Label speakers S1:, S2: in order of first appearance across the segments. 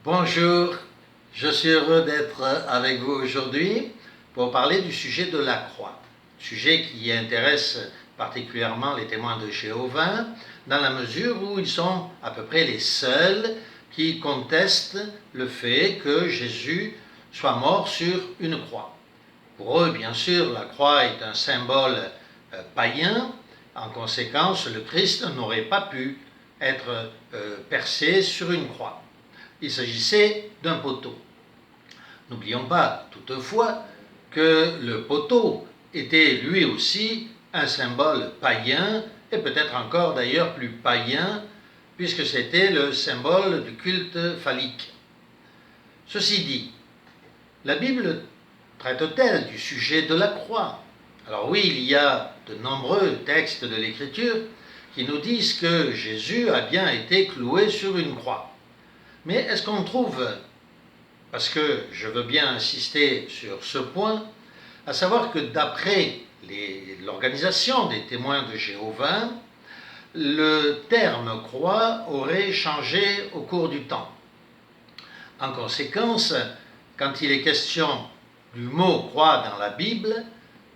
S1: Bonjour, je suis heureux d'être avec vous aujourd'hui pour parler du sujet de la croix, sujet qui intéresse particulièrement les témoins de Jéhovah dans la mesure où ils sont à peu près les seuls qui contestent le fait que Jésus soit mort sur une croix. Pour eux, bien sûr, la croix est un symbole païen. En conséquence, le Christ n'aurait pas pu être percé sur une croix. Il s'agissait d'un poteau. N'oublions pas toutefois que le poteau était lui aussi un symbole païen, et peut-être encore d'ailleurs plus païen, puisque c'était le symbole du culte phallique. Ceci dit, la Bible traite-t-elle du sujet de la croix? Alors oui, il y a de nombreux textes de l'Écriture qui nous disent que Jésus a bien été cloué sur une croix. Mais est-ce qu'on trouve, parce que je veux bien insister sur ce point, à savoir que d'après l'organisation des témoins de Jéhovah, le terme croix aurait changé au cours du temps. En conséquence, quand il est question du mot croix dans la Bible,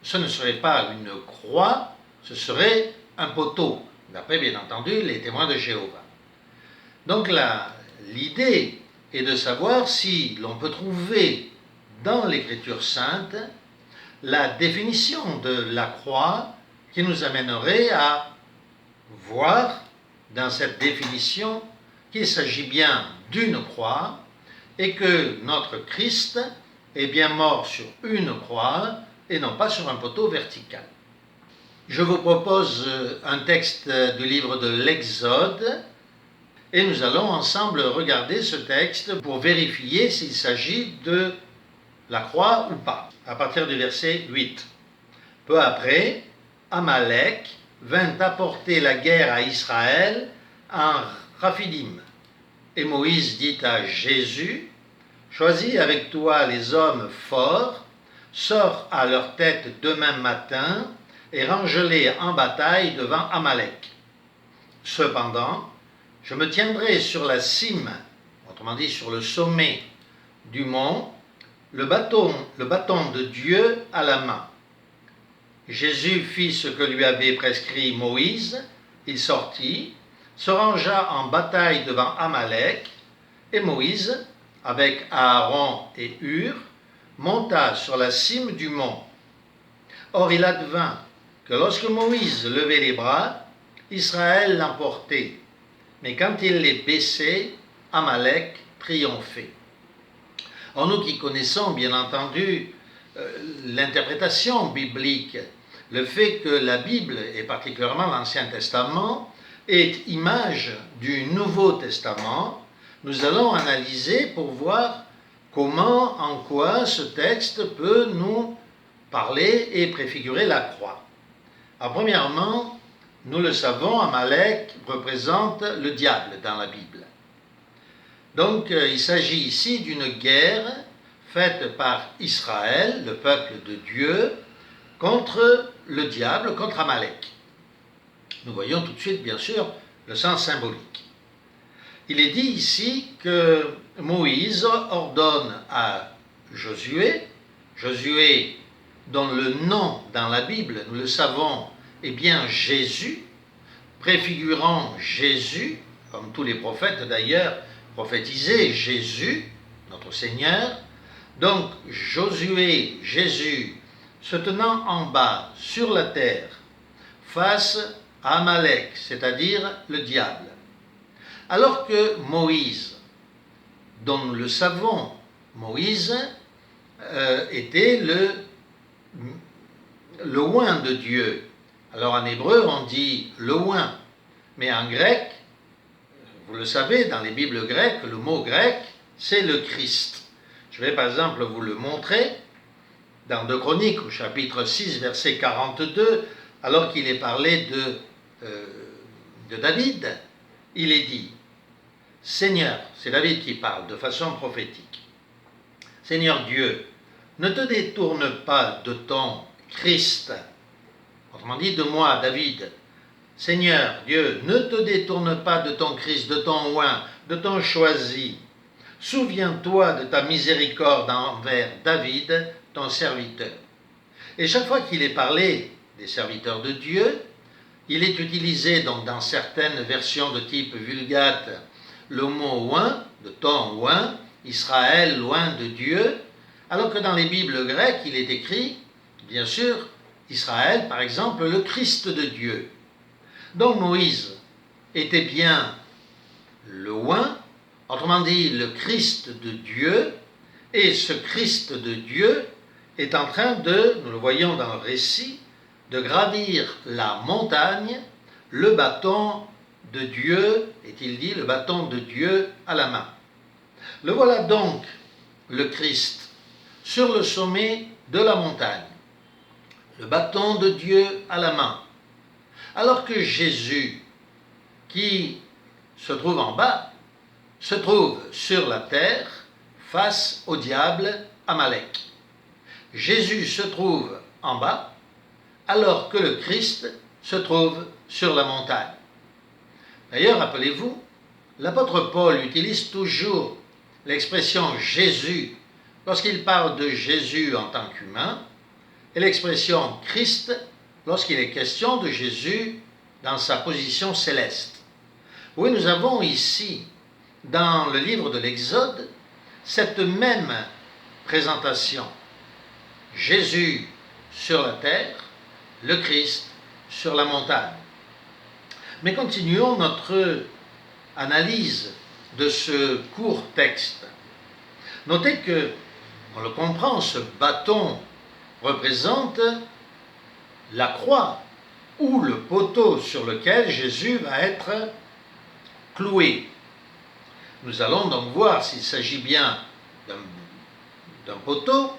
S1: ce ne serait pas une croix, ce serait un poteau, d'après bien entendu les témoins de Jéhovah. Donc l'idée est de savoir si l'on peut trouver dans l'Écriture sainte la définition de la croix qui nous amènerait à voir dans cette définition qu'il s'agit bien d'une croix et que notre Christ est bien mort sur une croix et non pas sur un poteau vertical. Je vous propose un texte du livre de l'Exode et nous allons ensemble regarder ce texte pour vérifier s'il s'agit de la croix ou pas, à partir du verset 8. Peu après, Amalek vint apporter la guerre à Israël en Raphidim. Et Moïse dit à Jésus, « Choisis avec toi les hommes forts, sors à leur tête demain matin et range-les en bataille devant Amalek. Cependant, je me tiendrai sur la cime, autrement dit sur le sommet du mont, le bâton de Dieu à la main. » Jésus fit ce que lui avait prescrit Moïse, il sortit, se rangea en bataille devant Amalek, et Moïse, avec Aaron et Hur, monta sur la cime du mont. Or il advint que lorsque Moïse levait les bras, Israël l'emportait, mais quand il les baissait, Amalek triomphait. Or nous qui connaissons bien entendu l'interprétation biblique, le fait que la Bible, et particulièrement l'Ancien Testament, est image du Nouveau Testament, nous allons analyser pour voir comment, en quoi ce texte peut nous parler et préfigurer la croix. Alors, premièrement, nous le savons, Amalek représente le diable dans la Bible. Donc, il s'agit ici d'une guerre faite par Israël, le peuple de Dieu, contre le diable, contre Amalek. Nous voyons tout de suite, bien sûr, le sens symbolique. Il est dit ici que Moïse ordonne à Josué dont le nom dans la Bible, nous le savons, est bien Jésus, préfigurant Jésus, comme tous les prophètes d'ailleurs, prophétisaient Jésus, notre Seigneur. Donc Josué, Jésus, se tenant en bas sur la terre, face à Amalek, c'est-à-dire le diable. Alors que Moïse, dont nous le savons, Moïse était le oint de Dieu. Alors en hébreu on dit le oint, mais en grec, vous le savez, dans les Bibles grecques, le mot grec, c'est le Christ. Je vais par exemple vous le montrer dans 2 Chroniques, au chapitre 6, verset 42, alors qu'il est parlé de David, il est dit, « Seigneur », c'est David qui parle de façon prophétique, « Seigneur Dieu, ne te détourne pas de ton Christ, autrement dit de moi, David. Seigneur Dieu, ne te détourne pas de ton Christ, de ton oint, de ton choisi. souviens-toi de ta miséricorde envers David, ton serviteur. Et chaque fois qu'il est parlé des serviteurs de Dieu, il est utilisé donc dans certaines versions de type Vulgate le mot oint, de ton oint, Israël loin de Dieu, alors que dans les Bibles grecques, il est écrit, bien sûr, Israël, par exemple, le Christ de Dieu. Donc Moïse était bien le oint, autrement dit le Christ de Dieu, et ce Christ de Dieu est en train de, nous le voyons dans le récit, de gravir la montagne, le bâton de Dieu, est-il dit, le bâton de Dieu à la main. Le voilà donc, le Christ, sur le sommet de la montagne, le bâton de Dieu à la main, alors que Jésus, qui se trouve en bas, se trouve sur la terre face au diable Amalek. Jésus se trouve en bas, alors que le Christ se trouve sur la montagne. D'ailleurs, rappelez-vous, l'apôtre Paul utilise toujours l'expression Jésus lorsqu'il parle de Jésus en tant qu'humain, et l'expression Christ lorsqu'il est question de Jésus dans sa position céleste. Oui, nous avons ici, dans le livre de l'Exode, cette même présentation. Jésus sur la terre, le Christ sur la montagne. Mais continuons notre analyse de ce court texte. Notez que, on le comprend, ce bâton représente la croix ou le poteau sur lequel Jésus va être cloué. Nous allons donc voir s'il s'agit bien d'un poteau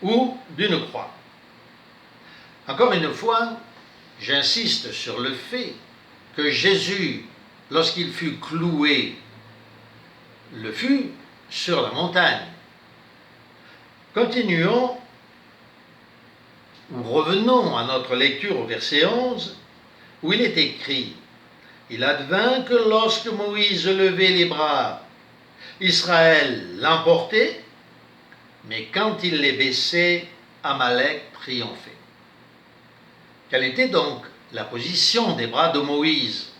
S1: ou d'une croix. Encore une fois, j'insiste sur le fait que Jésus, lorsqu'il fut cloué, le fut sur la montagne. Continuons, ou revenons à notre lecture au verset 11, où il est écrit « Il advint que lorsque Moïse levait les bras, Israël l'emportait, mais quand il les baissait, Amalek triomphait. » Quelle était donc la position des bras de Moïse?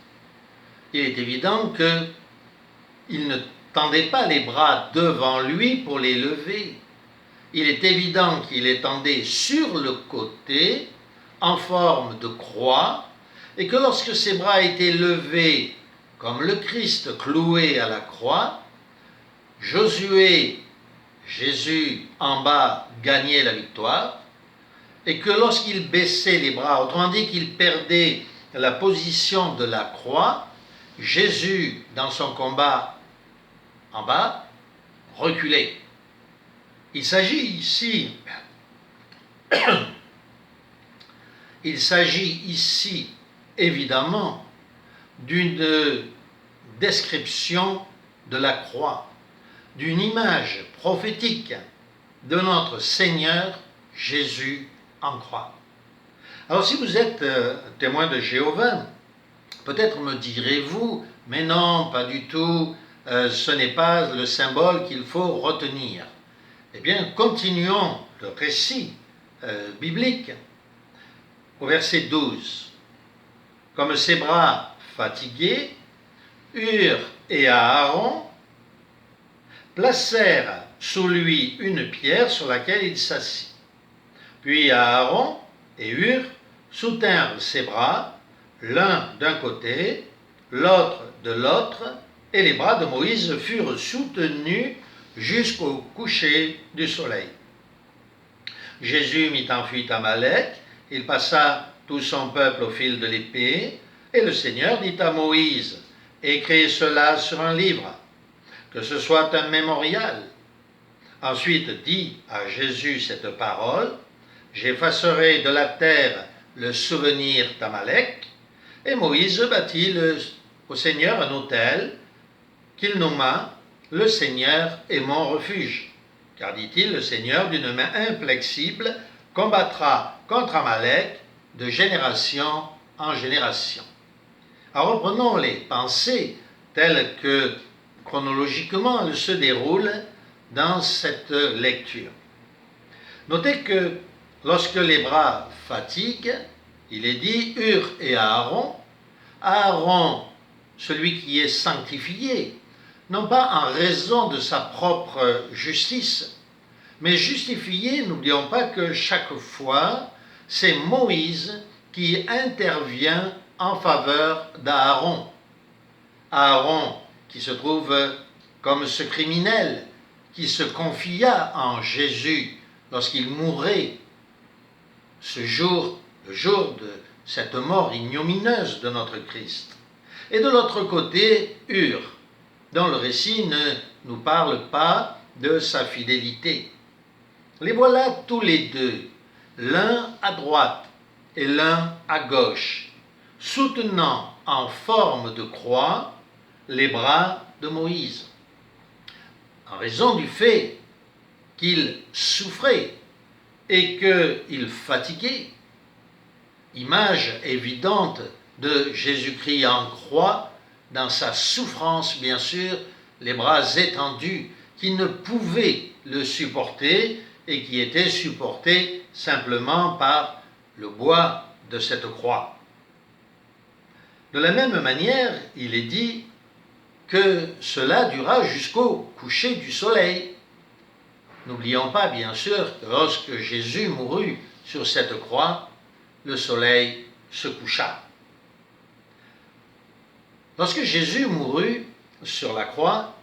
S1: Il est évident qu'il ne tendait pas les bras devant lui pour les lever. Il est évident qu'il les tendait sur le côté, en forme de croix, et que lorsque ses bras étaient levés, comme le Christ cloué à la croix, Josué, Jésus en bas, gagnait la victoire, et que lorsqu'il baissait les bras, autrement dit qu'il perdait la position de la croix, Jésus, dans son combat en bas, reculait. Il s'agit ici évidemment d'une description de la croix, d'une image prophétique de notre Seigneur Jésus en croix. Alors si vous êtes témoin de Jéhovah, peut-être me direz-vous, mais non, pas du tout, ce n'est pas le symbole qu'il faut retenir. Eh bien, continuons le récit biblique au verset 12. Comme ses bras fatigués, Hur et Aaron placèrent sous lui une pierre sur laquelle il s'assit. Puis Aaron et Hur soutinrent ses bras, l'un d'un côté, l'autre de l'autre, et les bras de Moïse furent soutenus jusqu'au coucher du soleil. Jésus mit en fuite Amalek, il passa tout son peuple au fil de l'épée, et le Seigneur dit à Moïse, « Écris cela sur un livre, que ce soit un mémorial. » Ensuite dit à Jésus cette parole, « J'effacerai de la terre le souvenir d'Amalek. » Et Moïse bâtit au Seigneur un autel qu'il nomma « Le Seigneur est mon refuge. » Car, dit-il, le Seigneur d'une main inflexible combattra contre Amalek de génération en génération. Alors reprenons les pensées telles que chronologiquement elle se déroule dans cette lecture. Notez que lorsque les bras fatiguent, il est dit Hur et Aaron, Aaron, celui qui est sanctifié, non pas en raison de sa propre justice, mais justifié, n'oublions pas que chaque fois, c'est Moïse qui intervient en faveur d'Aaron. Aaron qui se trouve comme ce criminel qui se confia en Jésus lorsqu'il mourait ce jour, le jour de cette mort ignominieuse de notre Christ. Et de l'autre côté, Hur, dont le récit ne nous parle pas de sa fidélité. Les voilà tous les deux, l'un à droite et l'un à gauche, soutenant en forme de croix les bras de Moïse, en raison du fait qu'il souffrait et qu'il fatiguait. Image évidente de Jésus-Christ en croix, dans sa souffrance bien sûr, les bras étendus, qui ne pouvaient le supporter et qui étaient supportés simplement par le bois de cette croix. De la même manière, il est dit que cela dura jusqu'au coucher du soleil. N'oublions pas bien sûr que lorsque Jésus mourut sur cette croix, le soleil se coucha. Lorsque Jésus mourut sur la croix,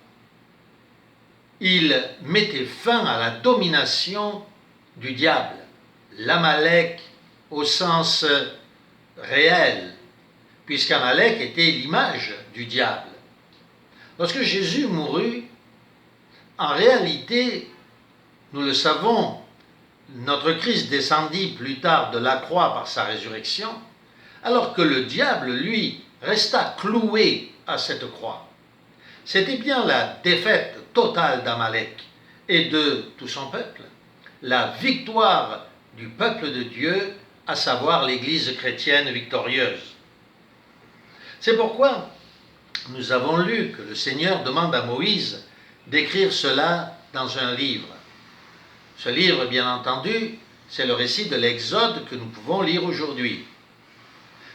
S1: il mettait fin à la domination du diable, l'Amalek au sens réel, puisqu'Amalek était l'image du diable. Lorsque Jésus mourut, en réalité, nous le savons, notre Christ descendit plus tard de la croix par sa résurrection, alors que le diable, lui, resta cloué à cette croix. C'était bien la défaite totale d'Amalek et de tout son peuple, la victoire du peuple de Dieu, à savoir l'Église chrétienne victorieuse. C'est pourquoi nous avons lu que le Seigneur demande à Moïse d'écrire cela dans un livre. Ce livre, bien entendu, c'est le récit de l'Exode que nous pouvons lire aujourd'hui.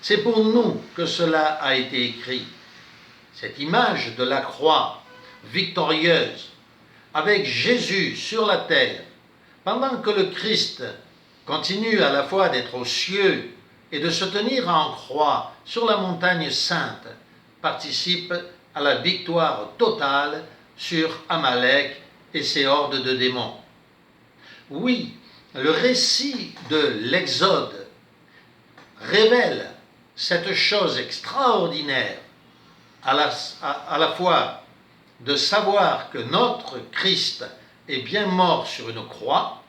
S1: C'est pour nous que cela a été écrit. Cette image de la croix victorieuse, avec Jésus sur la terre, pendant que le Christ continue à la fois d'être aux cieux et de se tenir en croix sur la montagne sainte, participe à la victoire totale sur Amalek et ses hordes de démons. Oui, le récit de l'Exode révèle cette chose extraordinaire, à la fois de savoir que notre Christ est bien mort sur une croix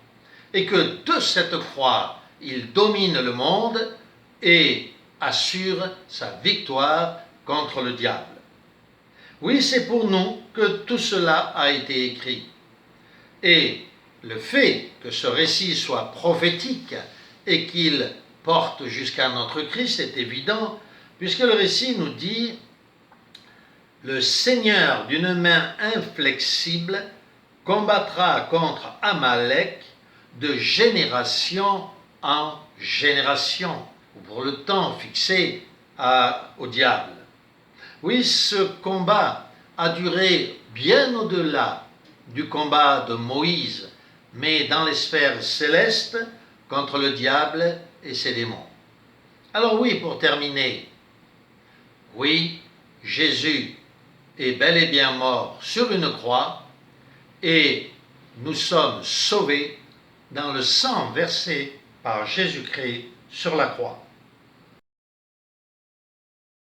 S1: et que de cette croix, il domine le monde et assure sa victoire contre le diable. Oui, c'est pour nous que tout cela a été écrit. Et le fait que ce récit soit prophétique et qu'il porte jusqu'à notre Christ est évident, puisque le récit nous dit « Le Seigneur d'une main inflexible combattra contre Amalek de génération en génération », ou pour le temps fixé au diable. Oui, ce combat a duré bien au-delà du combat de Moïse, mais dans les sphères célestes contre le diable et ses démons. Alors oui, pour terminer, oui, Jésus est bel et bien mort sur une croix et nous sommes sauvés dans le sang versé par Jésus-Christ sur la croix.